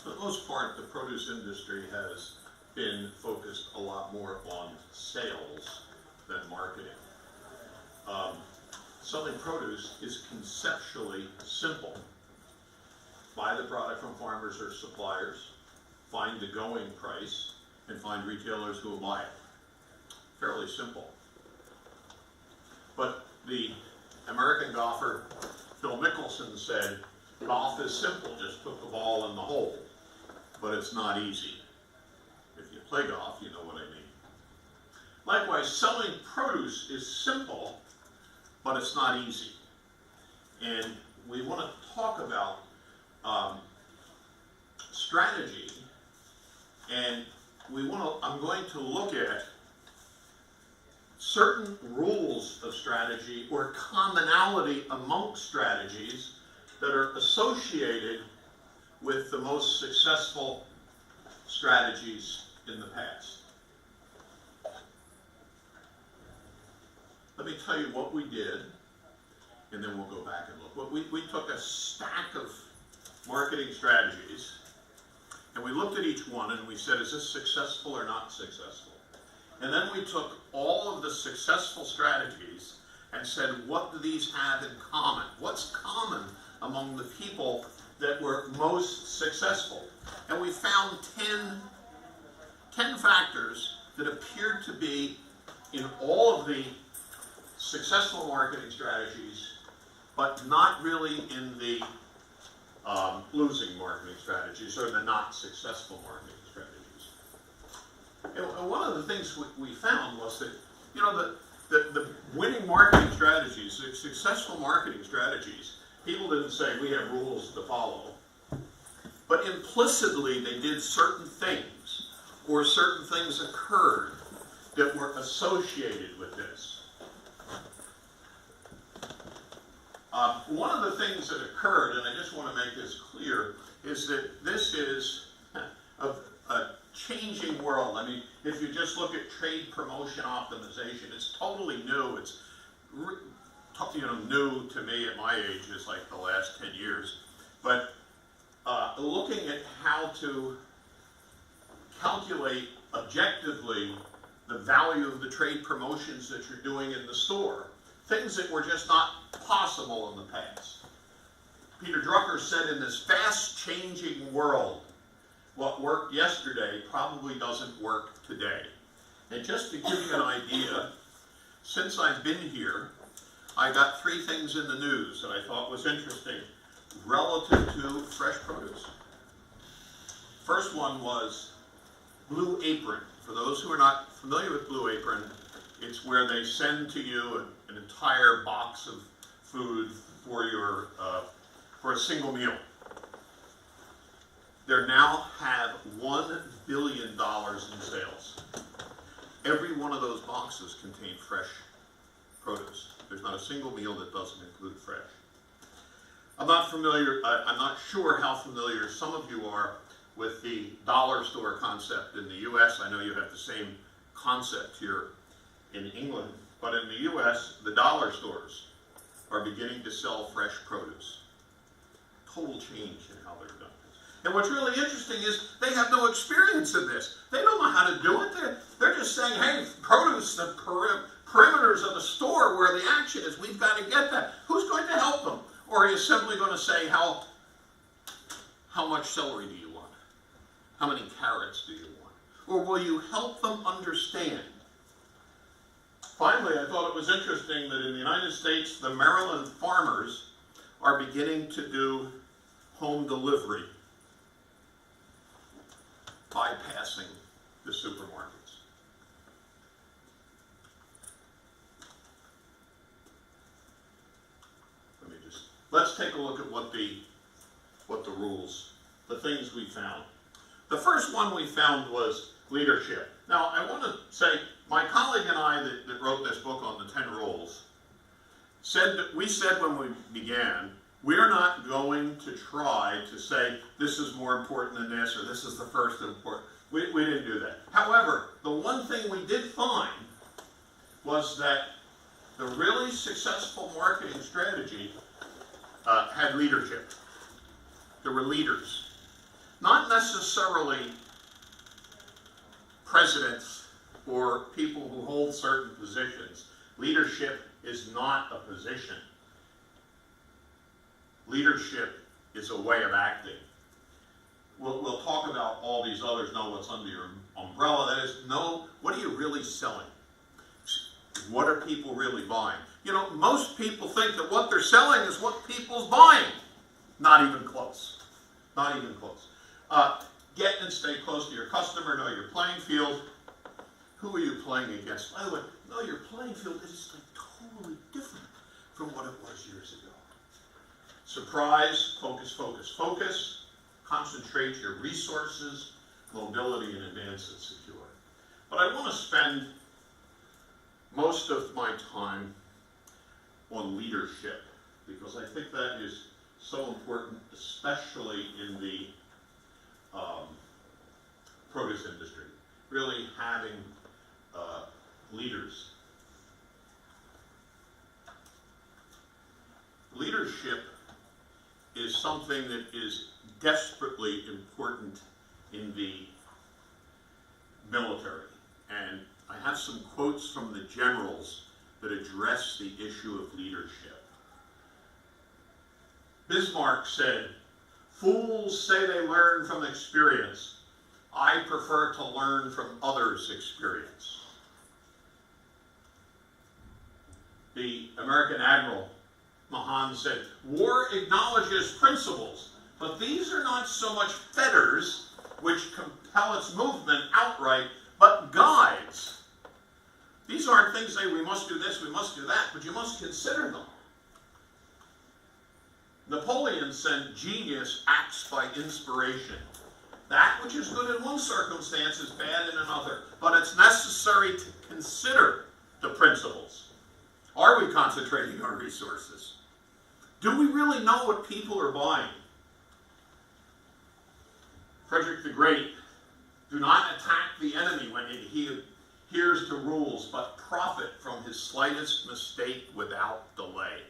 For the most part, the produce industry has been focused a lot more on sales than marketing. Selling produce is conceptually simple. Buy the product from farmers or suppliers, find the going price, and find retailers who will buy it. Fairly simple. But the American golfer Phil Mickelson said, golf is simple, just put the ball in the hole. But it's not easy. If you play golf, you know what I mean. Likewise, selling produce is simple, but it's not easy. And we want to talk about strategy, and I'm going to look at certain rules of strategy or commonality amongst strategies that are associated with the most successful strategies in the past. Let me tell you what we did, and then we'll go back and look. We took a stack of marketing strategies, and we looked at each one and we said, is this successful or not successful? And then we took all of the successful strategies and said, what do these have in common? What's common among the people that were most successful? And we found 10 factors that appeared to be in all of the successful marketing strategies, but not really in the losing marketing strategies or the not successful marketing strategies. And one of the things we found was that, the winning marketing strategies, the successful marketing strategies, people didn't say we have rules to follow, but implicitly they did certain things, or certain things occurred that were associated with this. One of the things that occurred, and I just want to make this clear, is that this is a changing world. I mean, if you just look at trade promotion optimization, it's totally new. It's new to me at my age is like the last 10 years. But looking at how to calculate objectively the value of the trade promotions that you're doing in the store, things that were just not possible in the past. Peter Drucker said, in this fast-changing world, what worked yesterday probably doesn't work today. And just to give you an idea, since I've been here, I got 3 things in the news that I thought was interesting relative to fresh produce. First one was Blue Apron. For those who are not familiar with Blue Apron, it's where they send to you an entire box of food for your for a single meal. They now have $1 billion in sales. Every one of those boxes contain fresh produce. There's not a single meal that doesn't include fresh. I'm not sure how familiar some of you are with the dollar store concept in the U.S. I know you have the same concept here in England, but in the U.S., the dollar stores are beginning to sell fresh produce. Total change in how they're done. And what's really interesting is they have no experience in this. They don't know how to do it. They're just saying, hey, produce, the perimeters of the store where the action is, we've got to get that. Who's going to help them? Or are you simply going to say, how much celery do you want? How many carrots do you want? Or will you help them understand? Finally, I thought it was interesting that in the United States, the Maryland farmers are beginning to do home delivery, bypassing the supermarkets. Let's take a look at what the rules, the things we found. The first one we found was leadership. Now, I want to say, my colleague and I that wrote this book on the 10 rules, we said when we began, we're not going to try to say this is more important than this, or this is the first important. We didn't do that. However, the one thing we did find was that the really successful marketing strategy had leadership. There were leaders. Not necessarily presidents or people who hold certain positions. Leadership is not a position. Leadership is a way of acting. We'll talk about all these others, know what's under your umbrella. That is, know what are you really selling? What are people really buying? You know, most people think that what they're selling is what people's buying. Not even close. Not even close. Get and stay close to your customer, know your playing field. Who are you playing against? By the way, know your playing field is like totally different from what it was years ago. Surprise, focus, focus, focus. Concentrate your resources, mobility, and advance it secure. But I want to spend most of my time on leadership because I think that is so important, especially in the produce industry. Really having leaders. Leadership is something that is desperately important in the military. And I have some quotes from the generals that address the issue of leadership. Bismarck said, "Fools say they learn from experience. I prefer to learn from others' experience." The American Admiral Mahan said, "War acknowledges principles, but these are not so much fetters which compel its movement outright, but guides. These aren't things saying we must do this, we must do that, but you must consider them." Napoleon said, "Genius acts by inspiration. That which is good in one circumstance is bad in another, but it's necessary to consider the principles. Are we concentrating our resources? Do we really know what people are buying?" Frederick the Great, "Do not attack the enemy when he adheres to rules, but profit from his slightest mistake without delay."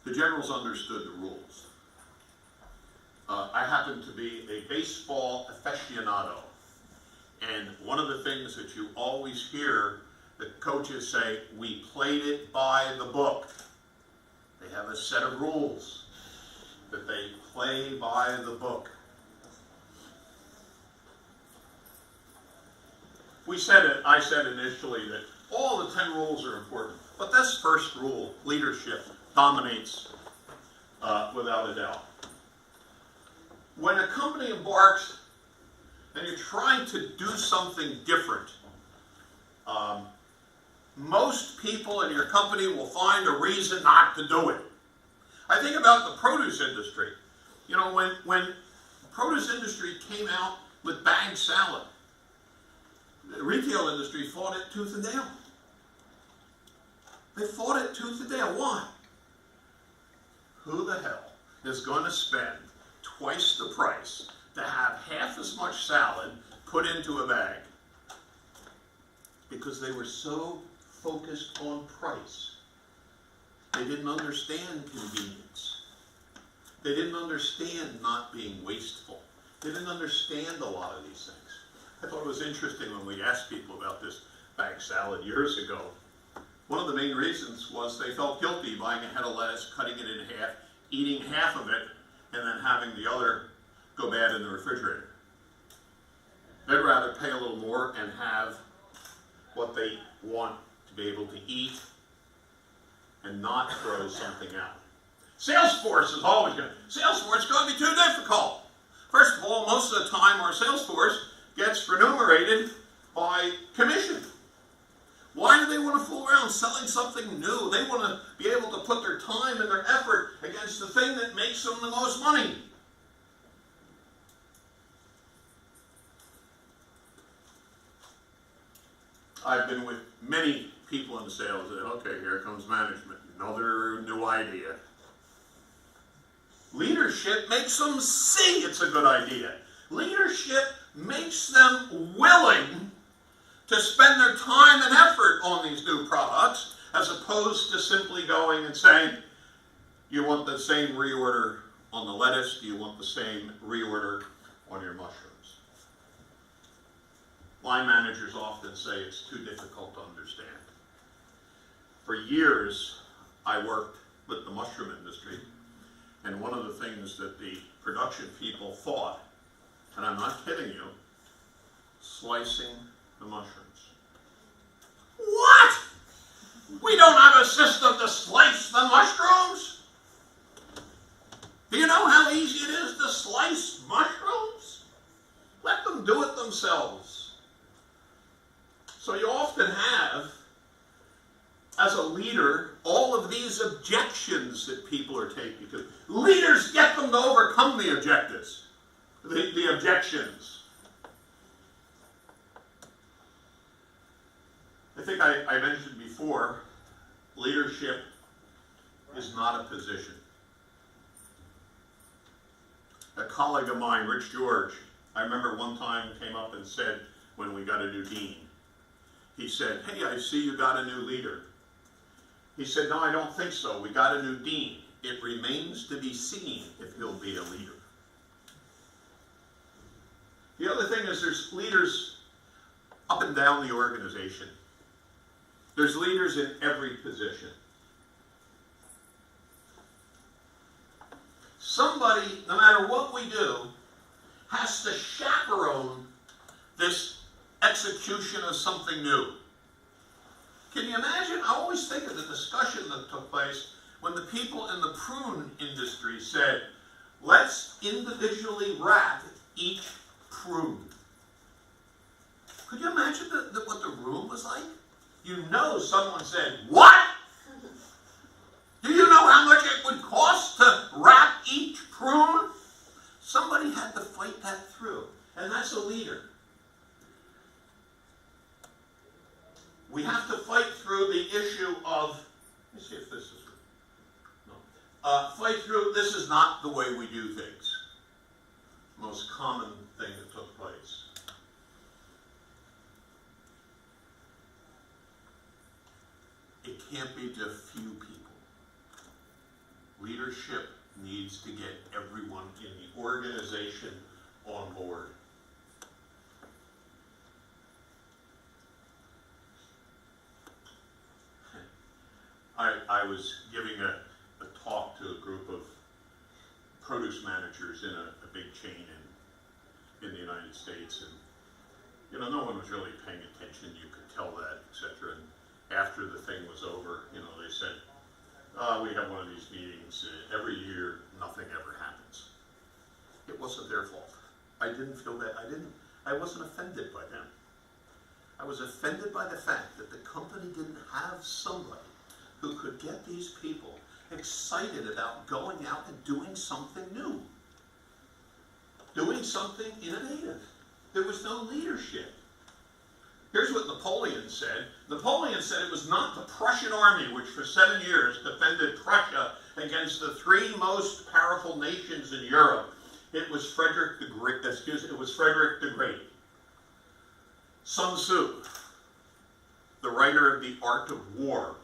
The generals understood the rules. I happen to be a baseball aficionado, and one of the things that you always hear the coaches say, "We played it by the book." They have a set of rules that they play by the book. I said initially that all the 10 rules are important, but this first rule, leadership, dominates without a doubt. When a company embarks and you're trying to do something different, most people in your company will find a reason not to do it. I think about the produce industry. You know, when the produce industry came out with bagged salad, the retail industry fought it tooth and nail. They fought it tooth and nail. Why? Who the hell is going to spend twice the price to have half as much salad put into a bag? Because they were so focused on price. They didn't understand convenience. They didn't understand not being wasteful. They didn't understand a lot of these things. I thought it was interesting when we asked people about this bagged salad years ago. One of the main reasons was they felt guilty buying a head of lettuce, cutting it in half, eating half of it, and then having the other go bad in the refrigerator. They'd rather pay a little more and have what they want to be able to eat and not throw something out. Salesforce is always going to, Salesforce is going to be too difficult. First of all, most of the time our Salesforce gets remunerated by commission. Why do they want to fool around selling something new? They want to be able to put their time and their effort against the thing that makes them the most money. I've been with many people in sales that, okay, here comes management, another new idea. Leadership makes them see it's a good idea. Leadership makes them willing to spend their time and effort on these new products, as opposed to simply going and saying, you want the same reorder on the lettuce? Do you want the same reorder on your mushrooms? Line managers often say it's too difficult to understand. For years, I worked with the mushroom industry, and one of the things that the production people thought, and I'm not kidding you, slicing the mushrooms. What? We don't have a system to slice the mushrooms? Do you know how easy it is to slice mushrooms? Let them do it themselves. So you often have, as a leader, all of these objections that people are taking. Leaders get them to overcome the objectives, the objections. I think I mentioned before, leadership is not a position. A colleague of mine, Rich George, I remember one time came up and said, when we got a new dean, he said, "Hey, I see you got a new leader." He said, "No, I don't think so. We got a new dean. It remains to be seen if he'll be a leader." The other thing is there's leaders up and down the organization. There's leaders in every position. Somebody, no matter what we do, has to chaperone this execution of something new. Can you imagine? I always think of the discussion that took place when the people in the prune industry said, let's individually wrap each prune. Could you imagine what the room was like? You know someone said, what? Do you know how much it would cost to wrap each prune? Somebody had to fight that through, and that's a leader. We have to fight through the issue of, let me see if this is, no. Fight through, this is not the way we do things. Most common thing that took place. It can't be just few people. Leadership needs to get everyone in the organization on board. I was giving a talk to a group of produce managers in a big chain in the United States, and you know, no one was really paying attention. You could tell that, etc. And after the thing was over, you know, they said, we have one of these meetings every year, nothing ever happens. It wasn't their fault. I didn't feel that, I wasn't offended by them. I was offended by the fact that the company didn't have somebody who could get these people excited about going out and doing something new. Doing something innovative. There was no leadership. Here's what Napoleon said. Napoleon said it was not the Prussian army which for 7 years defended Prussia against the three most powerful nations in Europe. It was Frederick the Great. It was Frederick the Great. Sun Tzu, the writer of The Art of War,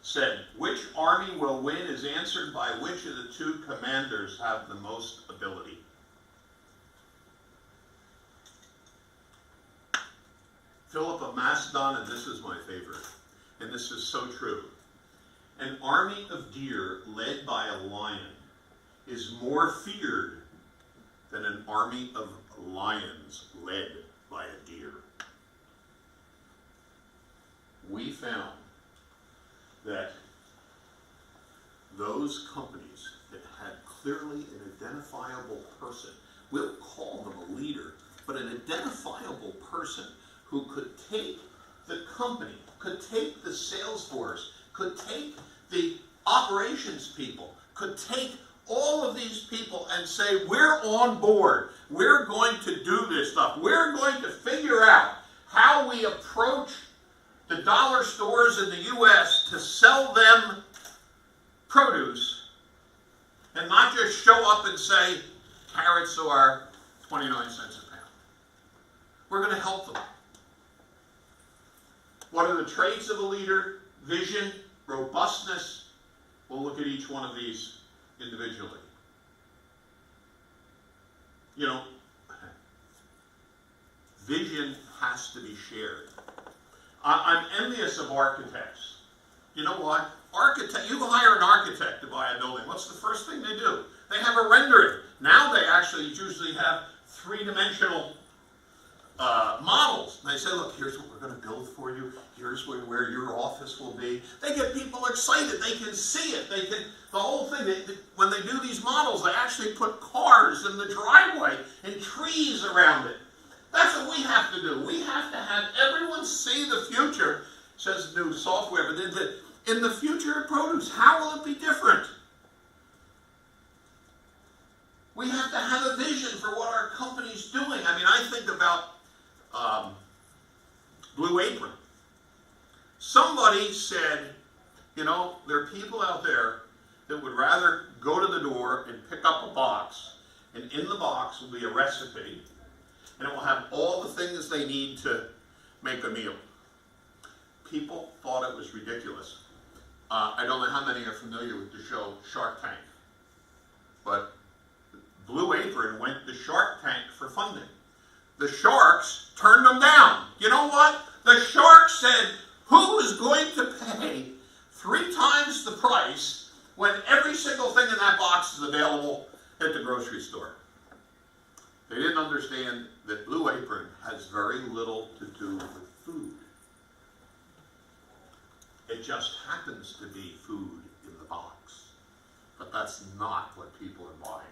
said, which army will win is answered by which of the two commanders have the most ability. Philip of Macedon, and this is my favorite, and this is so true. An army of deer led by a lion is more feared than an army of lions led by a deer. We found that those companies that had clearly an identifiable person, we'll call them a leader, but an identifiable person who could take the company, could take the sales force, could take the operations people, could take all of these people and say, we're on board, we're going to do this stuff, we're going to figure out how we approach the dollar stores in the U.S. to sell them produce and not just show up and say, carrots are 29 cents a pound. We're going to help them. What are the traits of a leader? Vision, robustness. We'll look at each one of these individually. to be shared. I'm envious of architects. You know what? You hire an architect to buy a building. What's the first thing they do? They have a rendering. Now they actually usually have three-dimensional models. And they say, look, here's what we're going to build for you. Here's where your office will be. They get people excited. They can see it. The whole thing. When they do these models, they actually put cars in the driveway and trees around it. That's what we have to do. We have to have everyone see the future. It says new software, but in the future of produce, how will it be different? We have to have a vision for what our company's doing. I mean, I think about Blue Apron. Somebody said, you know, there are people out there that would rather go to the door and pick up a box, and in the box will be a recipe, and it will have all the things they need to make a meal. People thought it was ridiculous. I don't know how many are familiar with the show Shark Tank, but Blue Apron went to Shark Tank for funding. The sharks turned them down. You know what? The sharks said, who is going to pay 3 times the price when every single thing in that box is available at the grocery store? They didn't understand that Blue Apron has very little to do with food. It just happens to be food in the box. But that's not what people are buying.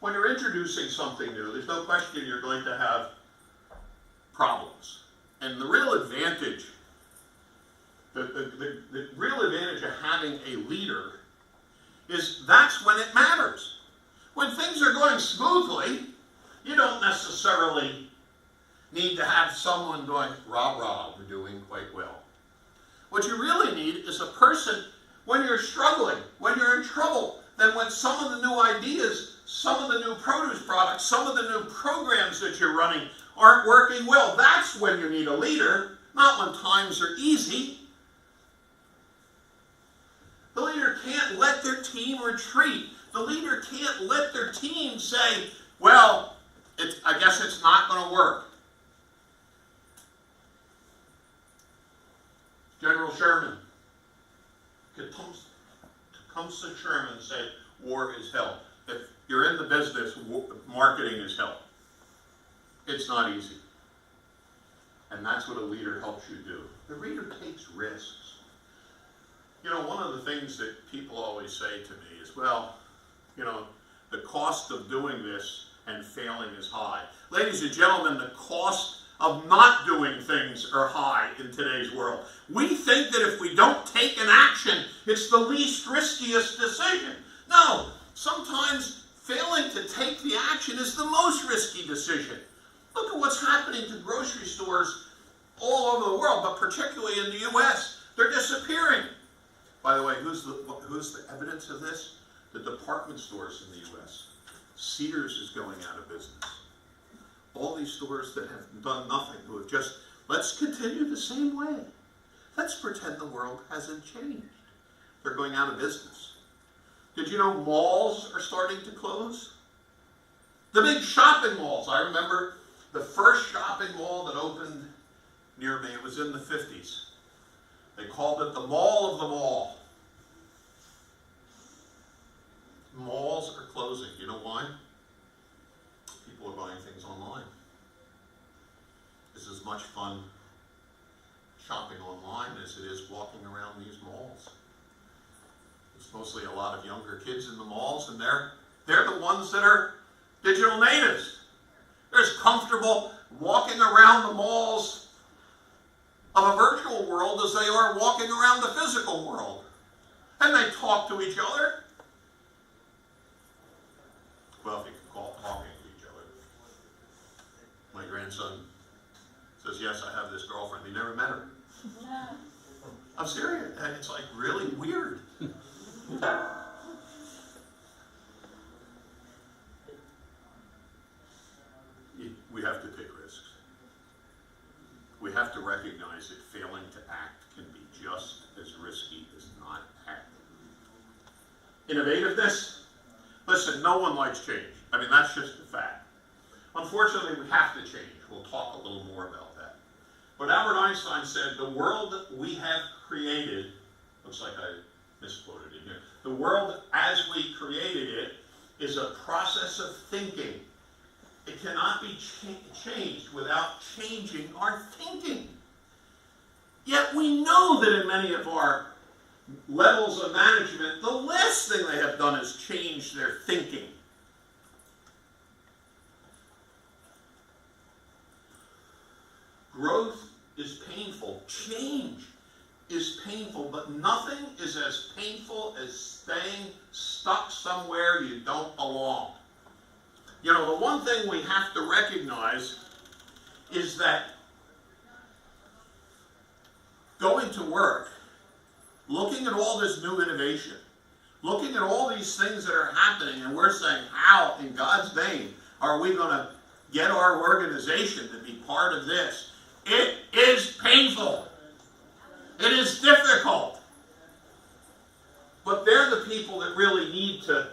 When you're introducing something new, there's no question you're going to have problems. And the real advantage, the real advantage of having a leader is that's when it matters. When things are going smoothly, you don't necessarily need to have someone going, rah, rah, we're doing quite well. What you really need is a person, when you're struggling, when you're in trouble, then when some of the new ideas, some of the new produce products, some of the new programs that you're running aren't working well, that's when you need a leader, not when times are easy. The leader can't let their team retreat. The leader can't let their team say, well, I guess it's not going to work. General Sherman comes to Sherman and say, war is hell. If you're in the business, marketing is hell. It's not easy. And that's what a leader helps you do. The leader takes risks. You know, one of the things that people always say to me is, well, you know, the cost of doing this and failing is high. Ladies and gentlemen, the cost of not doing things are high in today's world. We think that if we don't take an action, it's the least riskiest decision. No, sometimes failing to take the action is the most risky decision. Look at what's happening to grocery stores all over the world, but particularly in the U.S. They're disappearing. By the way, who's the evidence of this? The department stores in the U.S. Sears is going out of business. All these stores that have done nothing, who have just, let's continue the same way. Let's pretend the world hasn't changed. They're going out of business. Did you know malls are starting to close? The big shopping malls. I remember the first shopping mall that opened near me. It was in the 50s. They called it the Mall of the Mall. Malls are closing. You know why? People are buying things online. It's as much fun shopping online as it is walking around these malls. It's mostly a lot of younger kids in the malls, and they're the ones that are digital natives. They're as comfortable walking around the malls of a virtual world as they are walking around the physical world. And they talk to each other. Well, if you can call it talking to each other. My grandson says, yes, I have this girlfriend. He never met her. I'm serious. And it's like really weird. We have to take risks. We have to recognize that failing to act can be just as risky as not acting. Innovativeness? Listen, no one likes change. I mean, that's just a fact. Unfortunately, we have to change. We'll talk a little more about that. But Albert Einstein said, the world that we have created, looks like I misquoted it here, the world as we created it is a process of thinking. It cannot be changed without changing our thinking. Yet we know that in many of our levels of management, the last thing they have done is change their thinking. Growth is painful. Change is painful, but nothing is as painful as staying stuck somewhere you don't belong. You know, the one thing we have to recognize is that going to work, looking at all this new innovation, looking at all these things that are happening, and we're saying, how in God's name are we going to get our organization to be part of this? It is painful. It is difficult. But they're the people that really need to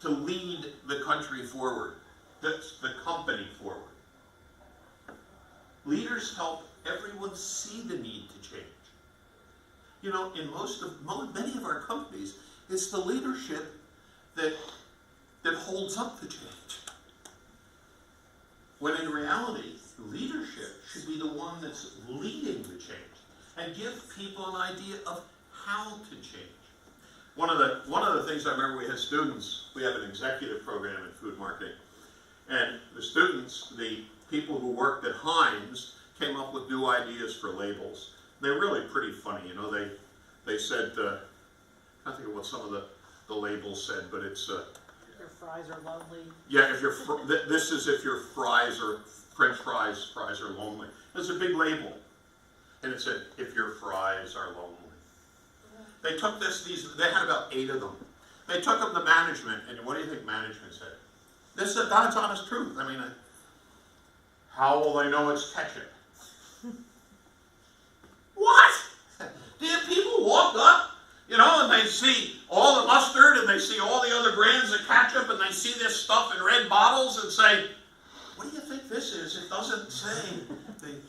lead the country forward, the company forward. Leaders help everyone see the need to change. You know, in many of our companies, it's the leadership that holds up the change. When in reality, leadership should be the one that's leading the change and give people an idea of how to change. One of the things I remember, we had students, we have an executive program in food marketing, and the students, the people who worked at Heinz, came up with new ideas for labels. They're really pretty funny, you know. They said, I can't think of what some of the labels said, but it's if your fries are lonely. Yeah, if this is if your fries or French fries are lonely. There's a big label, and it said, if your fries are lonely. They took they had about 8 of them. They took them to management, and what do you think management said? This is the God's honest truth. I mean, how will they know it's ketchup? What? The people walked up, you know, and they see all the mustard, and they see all the other brands of ketchup, and they see this stuff in red bottles, and say, what do you think this is? It doesn't say anything.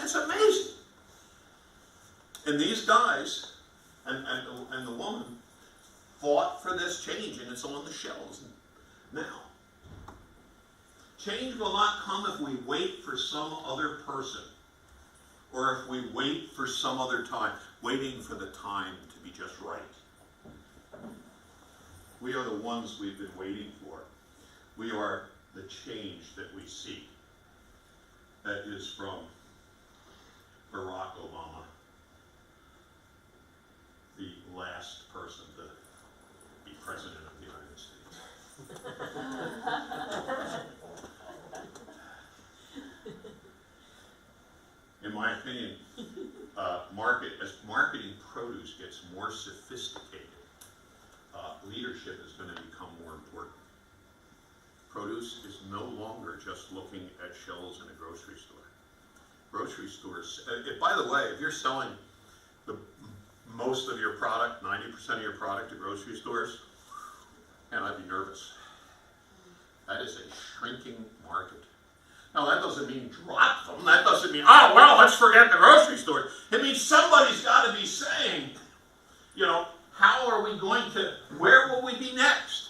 It's amazing. And these guys and the woman fought for this change, and it's on the shelves now. Change will not come if we wait for some other person, or if we wait for some other time, waiting for the time to be just right. We are the ones we've been waiting for. We are the change that we seek. That is from Barack Obama, the last person to be president of the United States. In my opinion, as marketing produce gets more sophisticated, leadership is going to become more important. Produce is no longer just looking at shelves in a grocery store. Grocery stores, by the way, if you're selling most of your product, 90% of your product to grocery stores, and I'd be nervous. That is a shrinking market. Now, that doesn't mean drop them. That doesn't mean, oh, well, let's forget the grocery store. It means somebody's got to be saying, you know, how are we going to, where will we be next?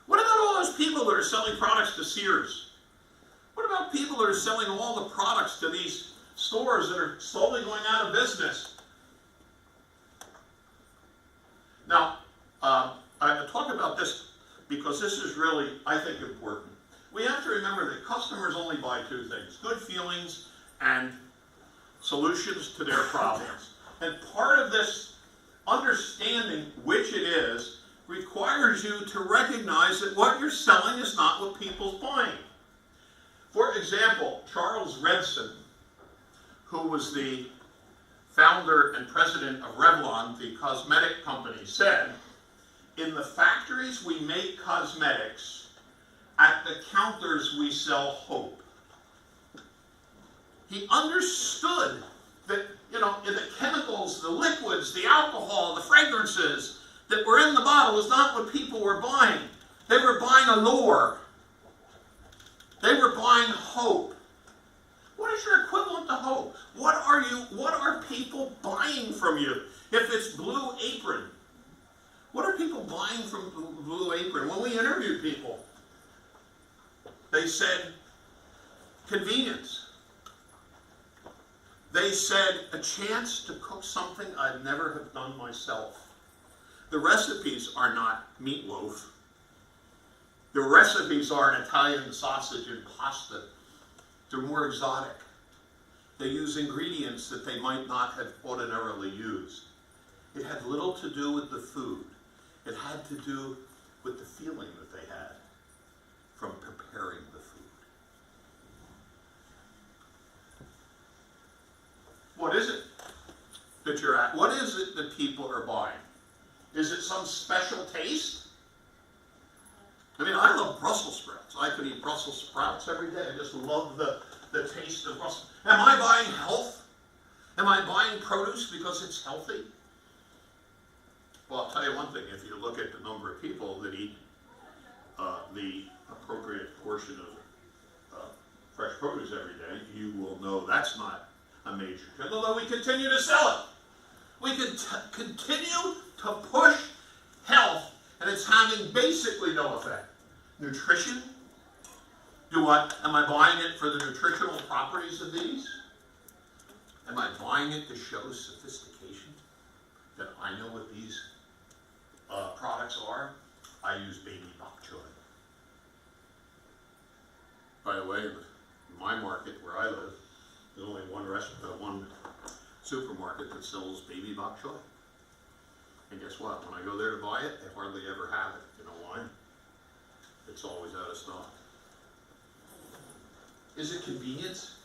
What about all those people that are selling products to Sears? What about people that are selling all the products to these stores that are slowly going out of business? Now, I talk about this because this is really, I think, important. We have to remember that customers only buy 2 things: good feelings and solutions to their problems. And part of this understanding which it is requires you to recognize that what you're selling is not what people's buying. For example, Charles Redson, who was the founder and president of Revlon, the cosmetic company, said, in the factories we make cosmetics, at the counters we sell hope. He understood that, you know, in the chemicals, the liquids, the alcohol, the fragrances that were in the bottle was not what people were buying. They were buying allure. They were buying hope. What is your equivalent to hope? What are people buying from you? If it's Blue Apron, what are people buying from Blue Apron? When we interviewed people, they said convenience. They said a chance to cook something I'd never have done myself. The recipes are not meatloaf. The recipes are an Italian sausage and pasta. They're more exotic. They use ingredients that they might not have ordinarily used. It had little to do with the food. It had to do with the feeling that they had from preparing the food. What is it that you're at? What is it that people are buying? Is it some special taste? I mean, I love Brussels sprouts. I could eat Brussels sprouts every day. I just love the taste of Brussels. Am I buying health? Am I buying produce because it's healthy? Well, I'll tell you one thing. If you look at the number of people that eat the appropriate portion of fresh produce every day, you will know that's not a major trend. Although we continue to sell it. We can continue to push health, and it's having basically no effect. Nutrition? Am I buying it for the nutritional properties of these? Am I buying it to show sophistication? That I know what these products are? I use baby bok choy. By the way, in my market where I live, there's only one supermarket that sells baby bok choy. And guess what? When I go there to buy it, they hardly ever have it. You know why? It's always out of stock. Is it convenience?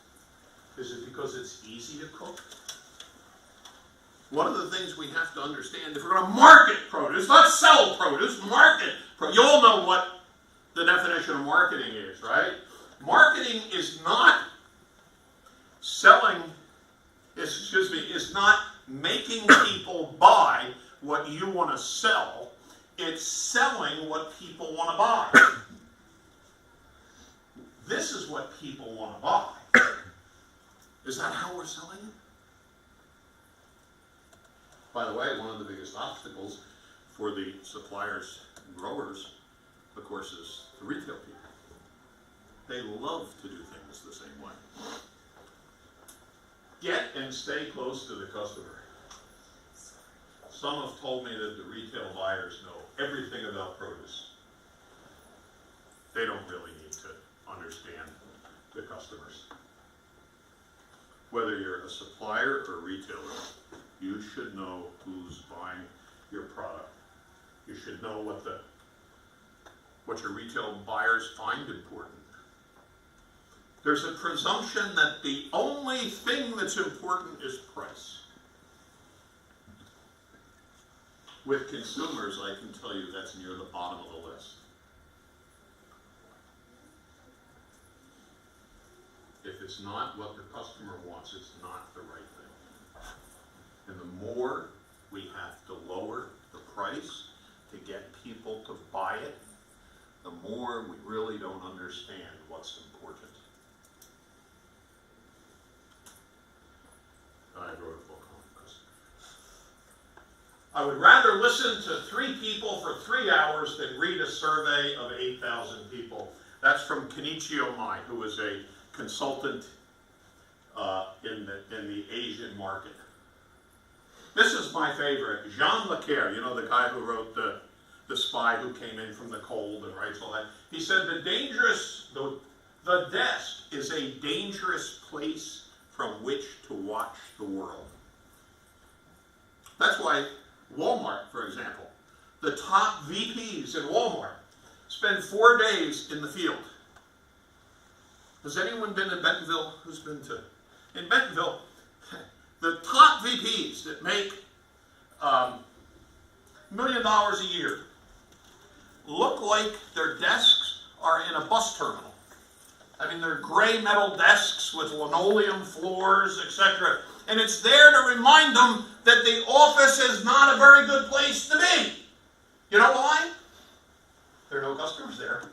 Is it because it's easy to cook? One of the things we have to understand, if we're going to market produce, not sell produce, market produce. You all know what the definition of marketing is, right? Marketing is not selling, is not making people buy what you want to sell. It's selling what people want to buy. This is what people want to buy. Is that how we're selling it? By the way, one of the biggest obstacles for the suppliers and growers, of course, is the retail people. They love to do things the same way. Get and stay close to the customer. Some have told me that the retail buyers know everything about produce. They don't really need to understand the customers. Whether you're a supplier or a retailer, you should know who's buying your product. You should know what your retail buyers find important. There's a presumption that the only thing that's important is price. With consumers, I can tell you that's near the bottom of the list. If it's not what the customer wants, it's not the right thing. And the more we have to lower the price to get people to buy it, the more we really don't understand what's important. I wrote a book on this. I would rather listen to 3 people for 3 hours than read a survey of 8,000 people. That's from Kenichi Mai, who is a consultant in the Asian market. This is my favorite. Jean Le Carre, you know, the guy who wrote the Spy Who Came In From the Cold and writes all that. He said the desk is a dangerous place from which to watch the world. That's why Walmart, for example, the top VPs in Walmart spend 4 days in the field. Has anyone been in Bentonville? Who's been to? In Bentonville, the top VPs that make $1 million a year look like their desks are in a bus terminal. I mean, they're gray metal desks with linoleum floors, etc. And it's there to remind them that the office is not a very good place to be. You know why? There are no customers there.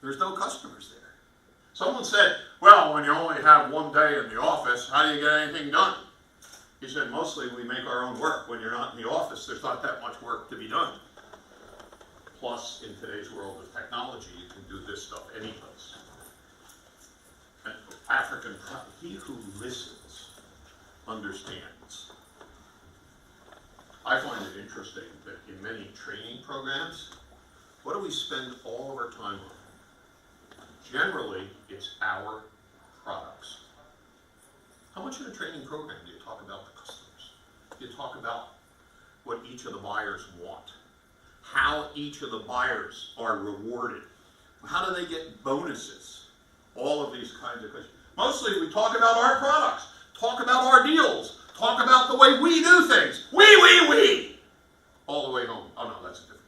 There's no customers there. Someone said, well, when you only have one day in the office, how do you get anything done? He said, mostly we make our own work. When you're not in the office, there's not that much work to be done. Plus, in today's world of technology, you can do this stuff any place. And African, he who listens understands. I find it interesting that in many training programs, what do we spend all of our time on? Generally, it's our products. How much in a training program do you talk about the customers? Do you talk about what each of the buyers want? How each of the buyers are rewarded? How do they get bonuses? All of these kinds of questions. Mostly we talk about our products, talk about our deals, talk about the way we do things. We. All the way home. Oh no, that's different.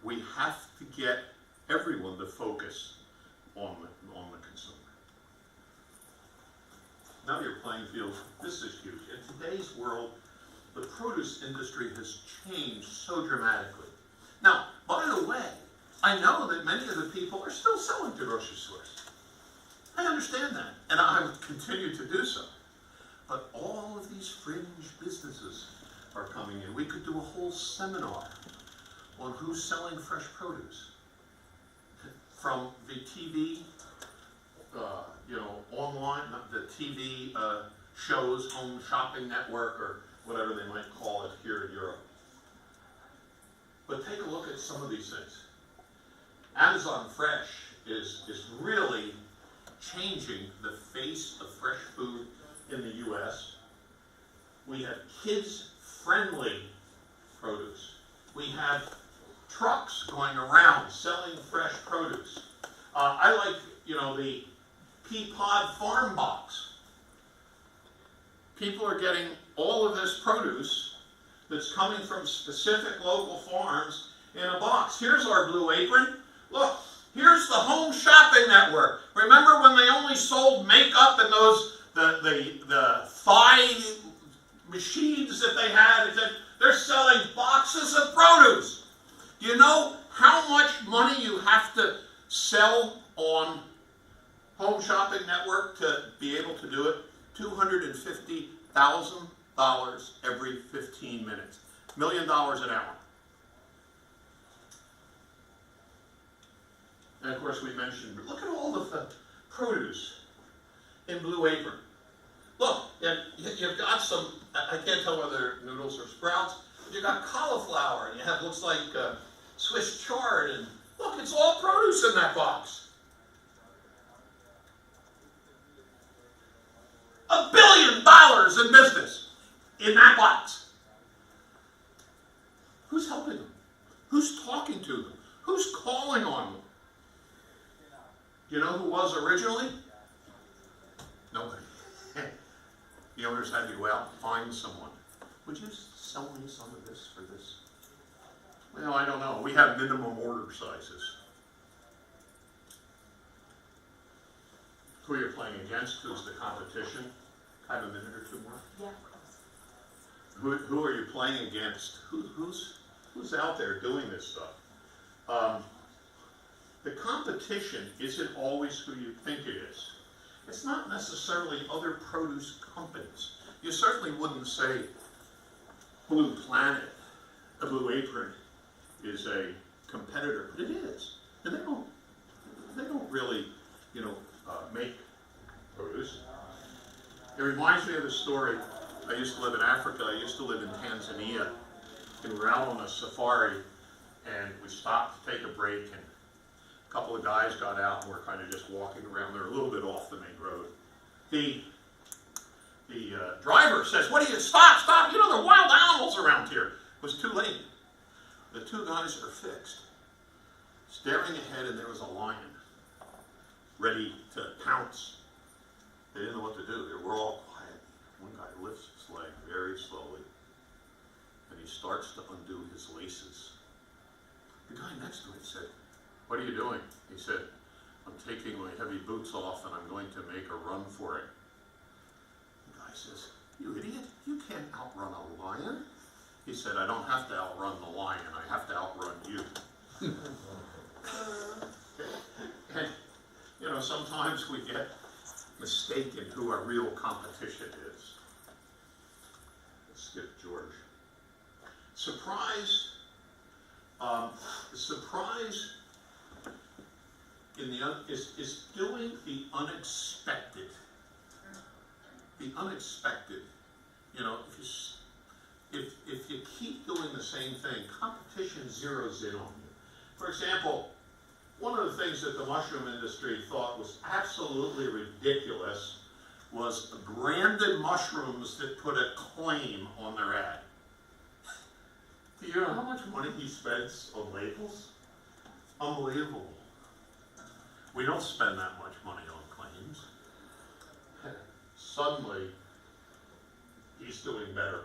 We have to get everyone to focus on the consumer. Now your playing field, this is huge. In today's world, the produce industry has changed so dramatically. Now, by the way, I know that many of the people are still selling to grocery stores. I understand that, and I would continue to do so. But all of these fringe businesses are coming in. We could do a whole seminar on who's selling fresh produce. From the TV, online, the TV shows, Home Shopping Network, or whatever they might call it here in Europe. But take a look at some of these things. Amazon Fresh is really changing the face of fresh food in the U.S. We have kids-friendly produce. We have trucks going around selling fresh produce. I like, the Peapod Farm Box. People are getting all of this produce that's coming from specific local farms in a box. Here's our Blue Apron. Look, here's the Home Shopping Network. Remember when they only sold makeup and those the thigh machines that they had? They're selling boxes of produce. Do you know how much money you have to sell on Home Shopping Network to be able to do it? $250,000 every 15 minutes. $1 million an hour. And of course we mentioned, look at all of the produce in Blue Apron. Look, you've got some, I can't tell whether they're noodles or sprouts, but you've got cauliflower, and you have, looks like Swiss chard, and look, it's all produce in that box. $1 billion in business in that box. Who's helping them? Who's talking to them? Who's calling on them? Do you know who was originally? Nobody. The owners had to go out and find someone. Would you sell me some of this for this? Well, I don't know. We have minimum order sizes. Who you're playing against? Who's the competition? I have a minute or two more. Yeah. Who are you playing against? Who's out there doing this stuff? The competition isn't always who you think it is. It's not necessarily other produce companies. You certainly wouldn't say Blue Planet, a Blue Apron, is a competitor, but it is. And they don't really, make produce. It reminds me of the story. I used to live in Africa. I used to live in Tanzania. And we were out on a safari, and we stopped to take a break, and a couple of guys got out, and we're kind of just walking around there a little bit off the main road. The driver says, "What do you, stop, there are wild animals around here." It was too late. The two guys are fixed, staring ahead, and there was a lion ready to pounce. They didn't know what to do. They were all quiet. One guy lifts his leg very slowly, and he starts to undo his laces. The guy next to him said, "What are you doing?" He said, "I'm taking my heavy boots off and I'm going to make a run for it." The guy says, "You idiot, you can't outrun a lion. He said, I don't have to outrun the lion, I have to outrun you. And, you know, sometimes we get mistaken who our real competition is. Let's skip George. Surprise is doing the unexpected. The unexpected. You know, if you keep doing the same thing, competition zeroes in on you. For example, one of the things that the mushroom industry thought was absolutely ridiculous was branded mushrooms that put a claim on their ad. Do you know how much money he spends on labels? Unbelievable. We don't spend that much money on claims. Suddenly, he's doing better.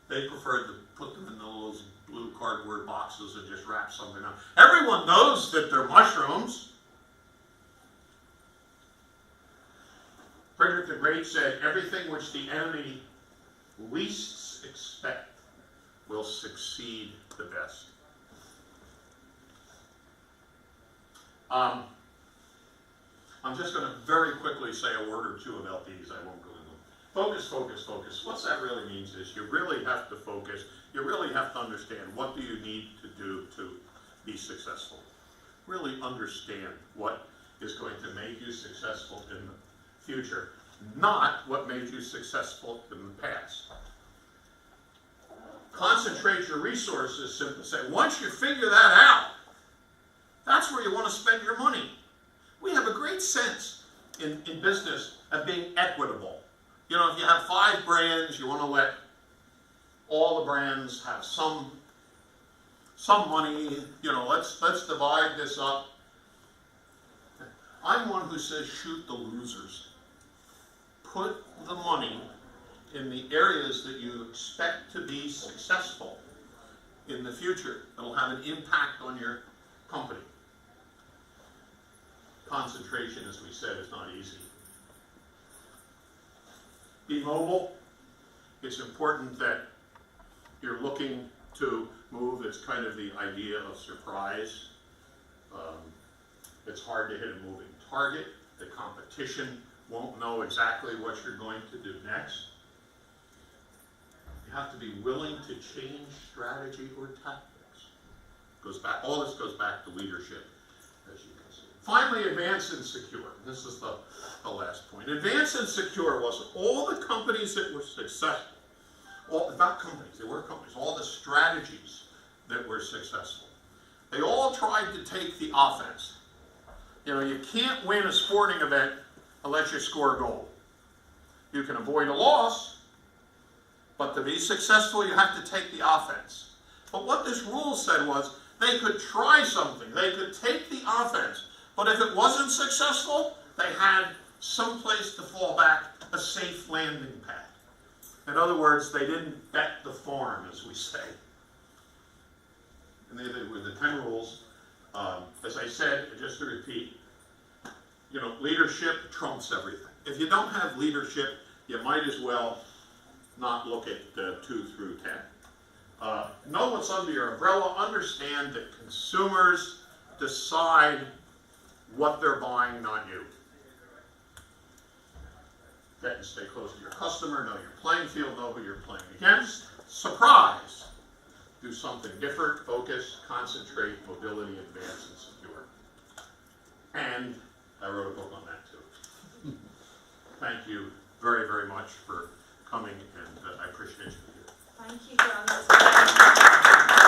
They preferred to put them in those blue cardboard boxes and just wrap something up. Everyone knows that they're mushrooms. Frederick the Great said, everything which the enemy least expect will succeed the best. I'm just going to very quickly say a word or two about these. I won't go into them. Focus, focus, focus. What that really means is you really have to focus. You really have to understand what do you need to do to be successful. Really understand what is going to make you successful in the future, not what made you successful in the past. Concentrate your resources, simply say. Once you figure that out, that's where you want to spend your money. We have a great sense in business of being equitable. You know, if you have 5 brands, you want to let all the brands have some money. You know, let's divide this up. I'm one who says shoot the losers. Put the money in the areas that you expect to be successful in the future. It'll have an impact on your company. Concentration, as we said, is not easy. Be mobile. It's important that you're looking to move. It's kind of the idea of surprise. It's hard to hit a moving target. The competition won't know exactly what you're going to do next. You have to be willing to change strategy or tactics. All this goes back to leadership, as you can see. Finally, advance and secure. This is the last point. Advance and secure was all the companies that were successful. Not companies, they were companies. All the strategies that were successful. They all tried to take the offense. You know, you can't win a sporting event unless you score a goal. You can avoid a loss, but to be successful, you have to take the offense. But what this rule said was they could try something. They could take the offense. But if it wasn't successful, they had some place to fall back, a safe landing pad. In other words, they didn't bet the farm, as we say. And they were the 10 rules. As I said, just to repeat, you know, leadership trumps everything. If you don't have leadership, you might as well not look at 2 through 10. Know what's under your umbrella. Understand that consumers decide what they're buying, not you. Get and stay close to your customer, know your playing field, know who you're playing against. Surprise! Do something different, focus, concentrate, mobility, advance, and secure. And I wrote a book on that too. Thank you very, very much for coming, and I appreciate you here. Thank you, John.